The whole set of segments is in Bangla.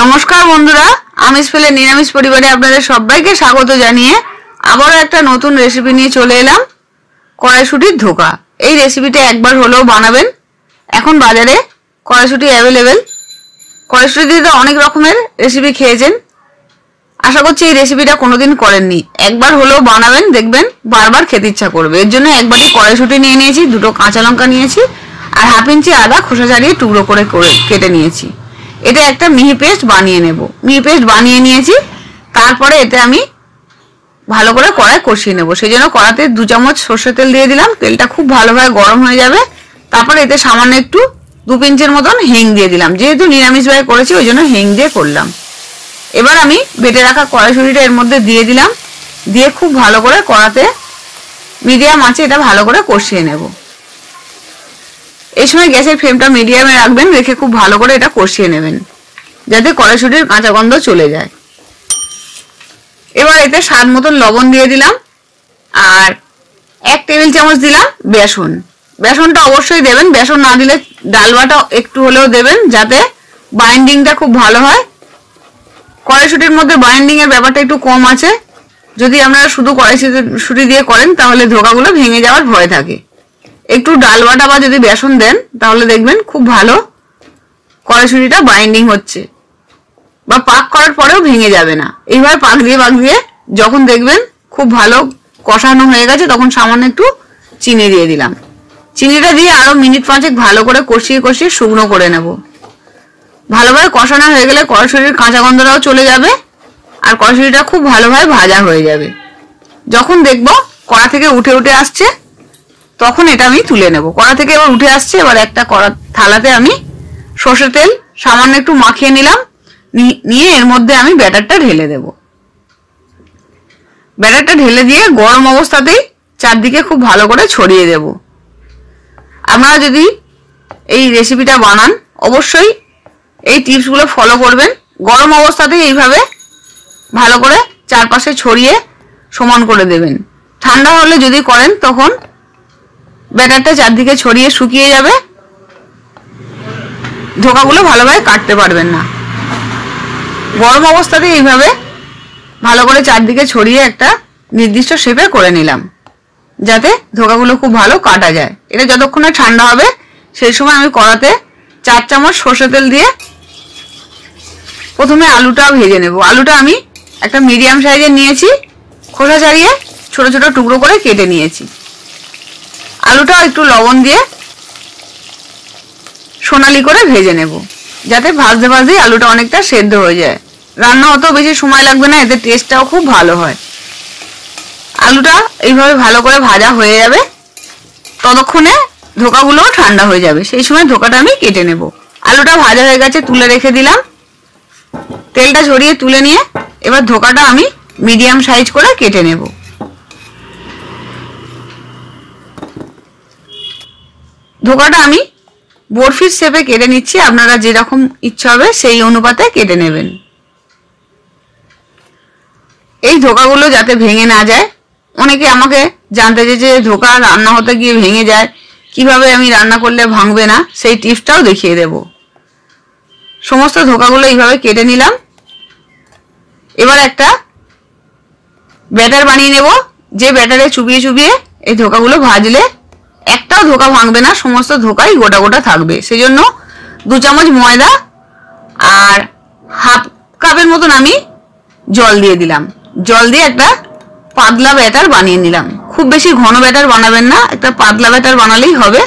নমস্কার বন্ধুরা, আমিষ ফেলে নিরামিষ পরিবারে আপনাদের সবাইকে স্বাগত জানিয়ে আবারও একটা নতুন রেসিপি নিয়ে চলে এলাম। কড়াইশুঁটির ধোকা। এই রেসিপিটা একবার হলেও বানাবেন। এখন বাজারে কড়াইশুঁটি অ্যাভেলেবেল। কড়াইশুঁটি দিয়ে তো অনেক রকমের রেসিপি খেয়েছেন, আশা করছি এই রেসিপিটা কোনোদিন করেননি। একবার হলেও বানাবেন, দেখবেন বারবার খেতে ইচ্ছা করবে। এর জন্য এক বাটি কড়াইশুঁটি নিয়ে নিয়েছি, দুটো কাঁচা লঙ্কা নিয়েছি, আর হাফ ইঞ্চি আদা খোসা ছাড়িয়ে টুকরো করে কেটে নিয়েছি। এটা একটা মিহি পেস্ট বানিয়ে নেব। মিহি পেস্ট বানিয়ে নিয়েছি, তারপরে এতে আমি ভালো করে কড়াই কষিয়ে নেব। সেই জন্য কড়াতে 2 চামচ সর্ষের তেল দিয়ে দিলাম। তেলটা খুব ভালোভাবে গরম হয়ে যাবে। তারপরে এতে সামান্য একটু 2 পিঞ্চের মতন হিং দিয়ে দিলাম। যেহেতু নিরামিষভাবে করেছি ওই জন্য হিং দিয়ে করলাম। এবার আমি বেটে রাখা কড়াইশুঁটিটা এর মধ্যে দিয়ে দিলাম। দিয়ে খুব ভালো করে কড়াতে মিডিয়াম আঁচে এটা ভালো করে কষিয়ে নেব। এই সময় গ্যাসের ফ্লেমটা মিডিয়ামে রাখবেন, রেখে খুব ভালো করে এটা কষিয়ে নেবেন যাতে কড়াইশুঁটির কাঁচা গন্ধ চলে যায়। এবার এতে স্বাদ মতন লবণ দিয়ে দিলাম, আর 1 টেবিল চামচ দিলাম বেসন। বেসনটা অবশ্যই দেবেন, বেসন না দিলে ডাল বাটা একটু হলেও দেবেন যাতে বাইন্ডিংটা খুব ভালো হয়। কড়াইশুঁটির মধ্যে বাইন্ডিং এর ব্যাপারটা একটু কম আছে। যদি আপনারা শুধু কড়াইশুঁটি দিয়ে করেন তাহলে ধোকাগুলো ভেঙে যাওয়ার ভয় থাকে। একটু ডাল বাটা বা যদি বেসন দেন তাহলে দেখবেন খুব ভালো কড়াইশুঁটিটা বাইন্ডিং হচ্ছে, বা পাক করার পরেও ভেঙে যাবে না। এইভাবে পাক দিয়ে যখন দেখবেন খুব ভালো কষানো হয়ে গেছে তখন সামান্য একটু চিনি দিয়ে দিলাম। চিনিটা দিয়ে আরো মিনিট 5 ভালো করে কষিয়ে শুকনো করে নেব। ভালোভাবে কষানো হয়ে গেলে কড়াইশুঁটির কাঁচা গন্ধটাও চলে যাবে, আর কড়াইশুঁটিটা খুব ভালোভাবে ভাজা হয়ে যাবে। যখন দেখবো কড়া থেকে উঠে আসছে তখন এটা আমি তুলে নেব। কড়া থেকে এবার উঠে আসছে। এবার একটা থালাতে আমি সর্ষের তেল সামান্য একটু মাখিয়ে নিলাম, নিয়ে এর মধ্যে আমি ব্যাটারটা ঢেলে দেব। ব্যাটারটা ঢেলে দিয়ে গরম অবস্থাতেই চারদিকে খুব ভালো করে ছড়িয়ে দেব। আপনারা যদি এই রেসিপিটা বানান অবশ্যই এই টিপসগুলো ফলো করবেন। গরম অবস্থাতেই এইভাবে ভালো করে চারপাশে ছড়িয়ে সমান করে দেবেন। ঠান্ডা হলে যদি করেন তখন ব্যাটারটা চারদিকে ছড়িয়ে শুকিয়ে যাবে, ধোকাগুলো ভালোভাবে কাটতে পারবেন না। গরম অবস্থাতেই এইভাবে ভালো করে চারদিকে ছড়িয়ে একটা নির্দিষ্ট শেপে করে নিলাম যাতে ধোকাগুলো খুব ভালো কাটা যায়। এটা যতক্ষণে ঠান্ডা হবে সেই সময় আমি কড়াতে 4 চামচ সর্ষের তেল দিয়ে প্রথমে আলুটা ভেজে নেব। আলুটা আমি একটা মিডিয়াম সাইজের নিয়েছি, খোসা ছাড়িয়ে ছোট ছোট টুকরো করে কেটে নিয়েছি। আলুটা একটু লবণ দিয়ে সোনালি করে ভেজে নেব যাতে ভাজতে আলুটা অনেকটা সেদ্ধ হয়ে যায়। রান্না অত বেশি সময় লাগবে না, এতে টেস্টটাও খুব ভালো হয়। আলুটা এইভাবে ভালো করে ভাজা হয়ে যাবে, ততক্ষণে ধোকাগুলো ঠান্ডা হয়ে যাবে। সেই সময় ধোকাটা আমি কেটে নেব। আলুটা ভাজা হয়ে গেছে, তুলে রেখে দিলাম। তেলটা ঝরিয়ে তুলে নিয়ে এবার ধোকাটা আমি মিডিয়াম সাইজ করে কেটে নেব। ধোকাটা আমি বরফির শেপে কেটে নিচ্ছি। আপনারা যেরকম ইচ্ছা হবে সেই অনুপাতে কেটে নেবেন। এই ধোকাগুলো যাতে ভেঙে না যায়, অনেকে আমাকে জানতে চেয়েছে যে ধোকা রান্না হতে গিয়ে ভেঙে যায়, কিভাবে আমি রান্না করলে ভাঙবে না সেই টিপসটাও দেখিয়ে দেব। সমস্ত ধোকাগুলো এইভাবে কেটে নিলাম। এবার একটা ব্যাটার বানিয়ে নেব, যে ব্যাটারে চুবিয়ে এই ধোকাগুলো ভাজলে একটাও ধোকা ভাঙবে না, সমস্ত ধোকাই গোটা গোটা থাকবে। সেজন্য 2 চামচ ময়দা আর হাফ কাপের মতন আমি জল দিয়ে দিলাম। জল দিয়ে একটা পাতলা ব্যাটার বানিয়ে নিলাম। খুব বেশি ঘন ব্যাটার বানাবেন না, একটা পাতলা ব্যাটার বানালেই হবে।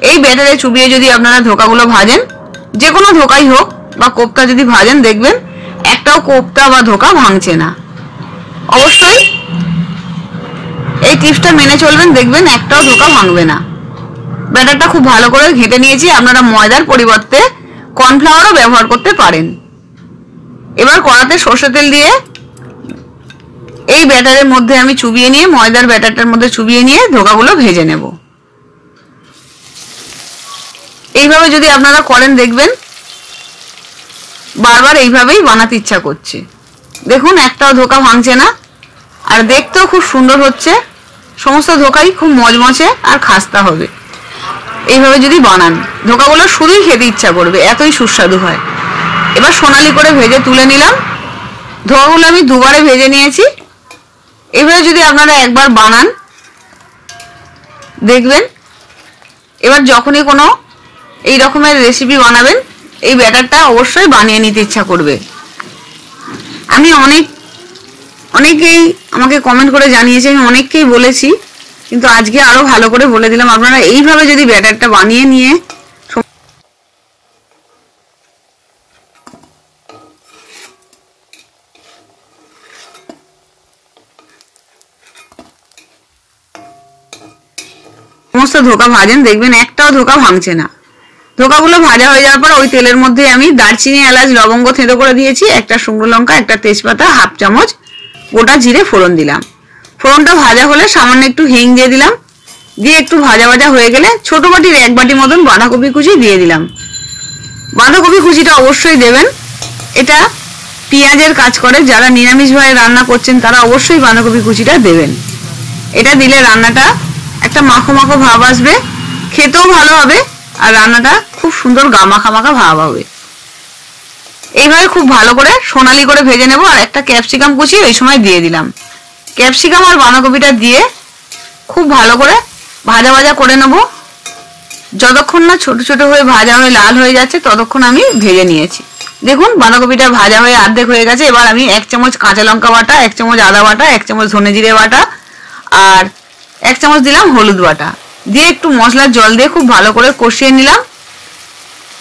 এই ব্যাটারে চুবিয়ে যদি আপনারা ধোকাগুলো ভাজেন, যে কোনো ধোকাই হোক বা কোপ্তা যদি ভাজেন, দেখবেন একটাও কোপ্তা বা ধোকা ভাঙছে না। অবশ্যই এই টিপসটা মেনে চলবেন, দেখবেন একটাও ধোকা ভাঙবে না। ব্যাটারটা খুব ভালো করে ঘেঁটে নিয়েছি। আপনারা ময়দার পরিবর্তে কর্নফ্লাওয়ারও ব্যবহার করতে পারেন। এবার কড়াতে সর্ষের তেল দিয়ে এই ব্যাটারের মধ্যে আমি চুবিয়ে নিয়ে, ময়দার ব্যাটারটার মধ্যে চুবিয়ে নিয়ে ধোকাগুলো ভেজে নেব। এইভাবে যদি আপনারা করেন দেখবেন বারবার এইভাবেই বানাতে ইচ্ছা করছে। দেখুন একটাও ধোকা ভাঙছে না, আর দেখতেও খুব সুন্দর হচ্ছে। সমস্ত ধোকাই খুব মজমচে আর খাস্তা হবে। এইভাবে যদি বানান ধোকাগুলো শুধুই খেতে ইচ্ছা করবে, এতই সুস্বাদু হয়। এবার সোনালি করে ভেজে তুলে নিলাম। ধোকাগুলো আমি দুবারে ভেজে নিয়েছি। এবারে যদি আপনারা একবার বানান দেখবেন, এবার যখনই কোনো এই রকমের রেসিপি বানাবেন এই ব্যাটারটা অবশ্যই বানিয়ে নিতে ইচ্ছা করবে। আমি অনেকেই আমাকে কমেন্ট করে জানিয়েছে, আমি অনেককেই বলেছি, কিন্তু আজকে আরো ভালো করে বলে দিলাম। আপনারা এইভাবে যদি ব্যাটারটা বানিয়ে নিয়ে সমস্ত ধোকা ভাজেন দেখবেন একটাও ধোকা ভাঙছে না। ধোকাগুলো ভাজা হয়ে যাওয়ার পর ওই তেলের মধ্যে আমি দারচিনি, এলাচ, লবঙ্গ থেঁতো করে দিয়েছি, একটা শুকনো লঙ্কা, একটা তেজপাতা, হাফ চামচ গোটা জিরে ফোড়ন দিলাম। ফোড়নটা ভাজা হলে সামান্য একটু হিং দিয়ে দিলাম। দিয়ে একটু ভাজা ভাজা হয়ে গেলে ছোট বাটির 1 বাটি মতন বাঁধাকপি কুচি দিয়ে দিলাম। বাঁধাকপি কুচিটা অবশ্যই দেবেন, এটা পেঁয়াজের কাজ করে। যারা নিরামিষভাবে রান্না করছেন তারা অবশ্যই বাঁধাকপি কুচিটা দেবেন। এটা দিলে রান্নাটা একটা মাখো মাখো ভাব আসবে, খেতেও ভালো হবে, আর রান্নাটা খুব সুন্দর গামাখা মাখা ভাব হবে। এইভাবে খুব ভালো করে সোনালি করে ভেজে নেব। আর একটা ক্যাপসিকাম কুচি ওই সময় দিয়ে দিলাম। ক্যাপসিকাম আর বাঁধাকপিটা দিয়ে খুব ভালো করে ভাজা ভাজা করে নেব। যতক্ষণ না ছোট ছোট হয়ে ভাজা হয়ে লাল হয়ে যাচ্ছে ততক্ষণ আমি ভেজে নিয়েছি। দেখুন বাঁধাকপিটা ভাজা হয়ে অর্ধেক হয়ে গেছে। এবার আমি 1 চামচ কাঁচা লঙ্কা বাটা, 1 চামচ আদা বাটা, 1 চামচ ধনে জিরে বাটা আর 1 চামচ দিলাম হলুদ বাটা দিয়ে একটু মশলার জল দিয়ে খুব ভালো করে কষিয়ে নিলাম।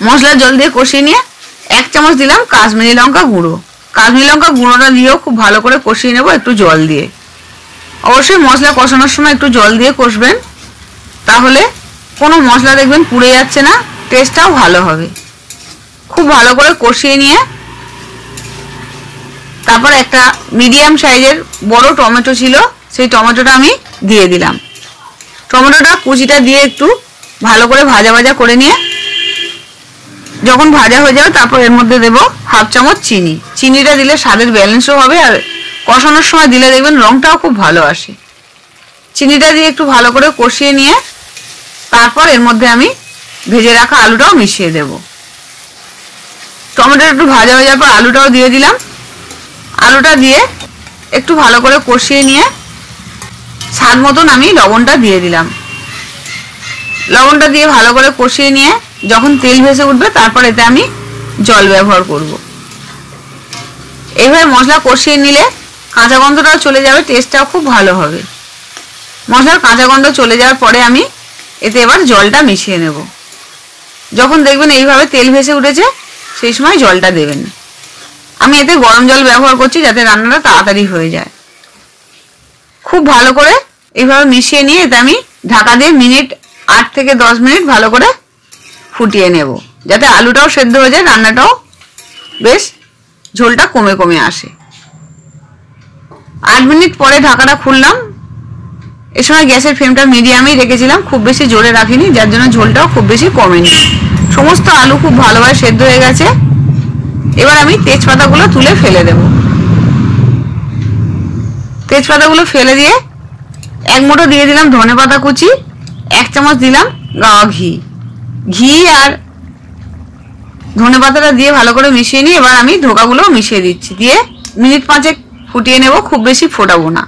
মশলার জল দিয়ে কষিয়ে নিয়ে 1 চামচ দিলাম কাশ্মীরি লঙ্কা গুঁড়ো। কাশ্মীরি লঙ্কা গুঁড়োটা দিয়েও খুব ভালো করে কষিয়ে নেব একটু জল দিয়ে। অবশ্যই মশলা কষানোর সময় একটু জল দিয়ে কষবেন, তাহলে কোনো মশলা দেখবেন পুড়ে যাচ্ছে না, টেস্টটাও ভালো হবে। খুব ভালো করে কষিয়ে নিয়ে তারপর একটা মিডিয়াম সাইজের বড় টমেটো ছিল, সেই টমেটোটা আমি দিয়ে দিলাম। টমেটোটা কুচিটা দিয়ে একটু ভালো করে ভাজা ভাজা করে নিয়ে যখন ভাজা হয়ে যাবে তারপর এর মধ্যে দেব হাফ চামচ চিনি। চিনিটা দিলে স্বাদের ব্যালেন্সও হবে, আর কষানোর সময় দিলে দেখবেন রংটাও খুব ভালো আসে। চিনিটা দিয়ে একটু ভালো করে কষিয়ে নিয়ে তারপর এর মধ্যে আমি ভেজে রাখা আলুটাও মিশিয়ে দেব। টমেটোটা একটু ভাজা হয়ে যাওয়ার পর আলুটাও দিয়ে দিলাম। আলুটা দিয়ে একটু ভালো করে কষিয়ে নিয়ে স্বাদ মতন আমি লবণটা দিয়ে দিলাম। লবণটা দিয়ে ভালো করে কষিয়ে নিয়ে যখন তেল ভেসে উঠবে তারপর এতে আমি জল ব্যবহার করব। এইভাবে মশলা কষিয়ে নিলে কাঁচা গন্ধটাও চলে যাবে, টেস্টটাও খুব ভালো হবে। মশলার কাঁচা গন্ধ চলে যাওয়ার পরে আমি এতে এবার জলটা মিশিয়ে নেব। যখন দেখবেন এইভাবে তেল ভেসে উঠেছে সেই সময় জলটা দেবেন। আমি এতে গরম জল ব্যবহার করছি যাতে রান্নাটা তাড়াতাড়ি হয়ে যায়। খুব ভালো করে এইভাবে মিশিয়ে নিয়ে এতে আমি ঢাকা দিয়ে 8 থেকে 10 মিনিট ভালো করে ফুটিয়ে নেব, যাতে আলুটাও সেদ্ধ হয়ে যায়, রান্নাটাও বেশ ঝোলটা কমে কমে আসে। 8 মিনিট পরে ঢাকাটা খুললাম। এই সময় গ্যাসের ফ্লেমটা মিডিয়ামেই রেখেছিলাম, খুব বেশি জোরে রাখিনি, যার জন্য ঝোলটাও খুব বেশি কমেনি। সমস্ত আলু খুব ভালোভাবে সেদ্ধ হয়ে গেছে। এবার আমি তেজপাতাগুলো তুলে ফেলে দেব। তেজপাতাগুলো ফেলে দিয়ে 1 মুঠো দিয়ে দিলাম ধনেপাতা কুচি, 1 চামচ দিলাম গাওয়া ঘি। ঘি আর ধনেপাতাটা দিয়ে ভালো করে মিশিয়ে নিয়ে এবার আমি ধোকাগুলো মিশিয়ে দিচ্ছি। দিয়ে মিনিট 5 ফুটিয়ে নেব, খুব বেশি ফোটাবো না।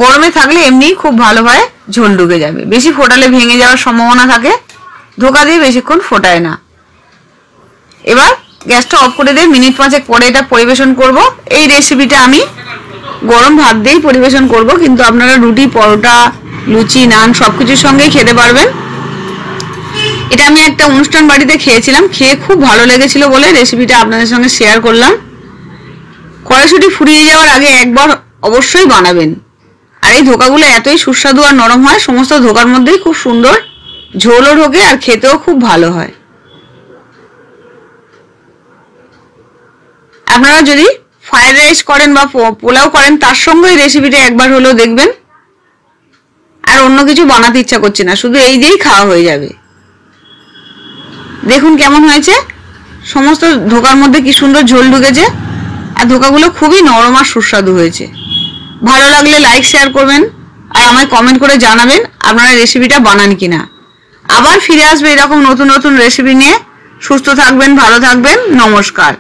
গরমে থাকলে এমনিই খুব ভালোভাবে ঝোল ঢুকে যাবে, বেশি ফোটালে ভেঙে যাওয়ার সম্ভাবনা থাকে। ধোকা দিয়ে বেশিক্ষণ ফোটায় না। এবার গ্যাসটা অফ করে দিয়ে মিনিট 5 পরে এটা পরিবেশন করব। এই রেসিপিটা আমি গরম ভাত দিয়েই পরিবেশন করব, কিন্তু আপনারা রুটি, পরোটা, লুচি, নান সবকিছুর সঙ্গেই খেতে পারবেন। এটা আমি একটা অনুষ্ঠান বাড়িতে খেয়েছিলাম, খেয়ে খুব ভালো লেগেছিল বলে রেসিপিটা আপনাদের সঙ্গে শেয়ার করলাম। কড়াইশুঁটি ফুরিয়ে যাওয়ার আগে একবার অবশ্যই বানাবেন। আর এই ধোকাগুলো এতই সুস্বাদু আর নরম হয়, সমস্ত ধোকার মধ্যেই খুব সুন্দর ঝোলও ঢোকে আর খেতেও খুব ভালো হয়। আপনারা যদি ফ্রাইড রাইস করেন বা পোলাও করেন তার সঙ্গে এই রেসিপিটা একবার হলেও দেখবেন। আর অন্য কিছু বানাতে ইচ্ছা করছে না, শুধু এই দিয়েই খাওয়া হয়ে যাবে। দেখুন কেমন হয়েছে, সমস্ত ধোকার মধ্যে কি সুন্দর ঝোল ঢুকেছে, আর ধোকাগুলো খুবই নরম আর সুস্বাদু হয়েছে। ভালো লাগলে লাইক শেয়ার করবেন আর আমায় কমেন্ট করে জানাবেন আপনারা রেসিপিটা বানান কিনা। আবার ফিরে আসবে এরকম নতুন নতুন রেসিপি নিয়ে। সুস্থ থাকবেন, ভালো থাকবেন। নমস্কার।